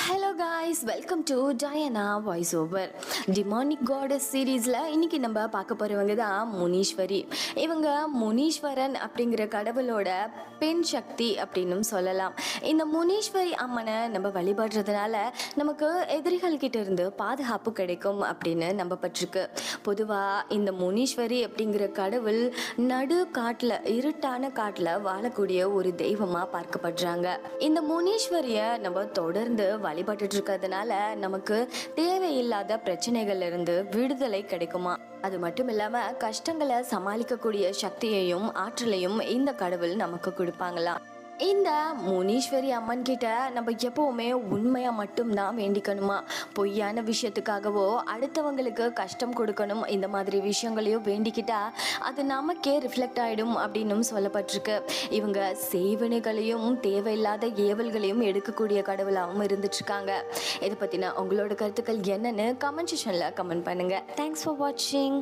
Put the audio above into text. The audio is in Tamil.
Hello guys, welcome to Diana voice over. Demonic gods சீரீஸில் இன்றைக்கி நம்ம பார்க்க போகிறவங்க தான் முனீஸ்வரி. இவங்க முனீஸ்வரன் அப்படிங்கிற கடவுளோட பெண் சக்தி அப்படின்னும் சொல்லலாம். இந்த முனீஸ்வரி அம்மனை நம்ம வழிபடுறதுனால நமக்கு எதிரிகள்கிட்ட இருந்து பாதுகாப்பு கிடைக்கும் அப்படின்னு நம்பப்பட்டிருக்கு. பொதுவாக இந்த முனீஸ்வரி அப்படிங்கிற கடவுள் நடு காட்டில், இருட்டான காட்டில் வாழக்கூடிய ஒரு தெய்வமாக பார்க்கப்படுறாங்க. இந்த முனீஸ்வரியை நம்ம தொடர்ந்து வழிபட்டு இருக்கிறதுனால நமக்கு தேவையில்லாத பிரச்சனைகள்ல இருந்து விடுதலை கிடைக்குமா. அது மட்டும் இல்லாம கஷ்டங்களை சமாளிக்கக்கூடிய சக்தியையும் ஆற்றலையும் இந்த கடவுள் நமக்கு கொடுப்பாங்களாம். இந்த முனீஸ்வரி அம்மன் கிட்ட நம்ம எப்போவுமே உண்மையாக மட்டும்தான் வேண்டிக்கணுமா. பொய்யான விஷயத்துக்காகவோ அடுத்தவங்களுக்கு கஷ்டம் கொடுக்கணும் இந்த மாதிரி விஷயங்களையும் வேண்டிக்கிட்டா அது நமக்கே ரிஃப்ளெக்ட் ஆகிடும் அப்படின்னும் சொல்லப்பட்டிருக்கு. இவங்க சேவனைகளையும் தேவையில்லாத ஏவல்களையும் எடுக்கக்கூடிய கடவுளாகவும் இருந்துட்டுருக்காங்க. இதை பற்றின உங்களோட கருத்துக்கள் என்னன்னு கமெண்ட் செக்ஷனில் கமெண்ட் பண்ணுங்கள். தேங்க்ஸ் ஃபார் வாட்சிங்.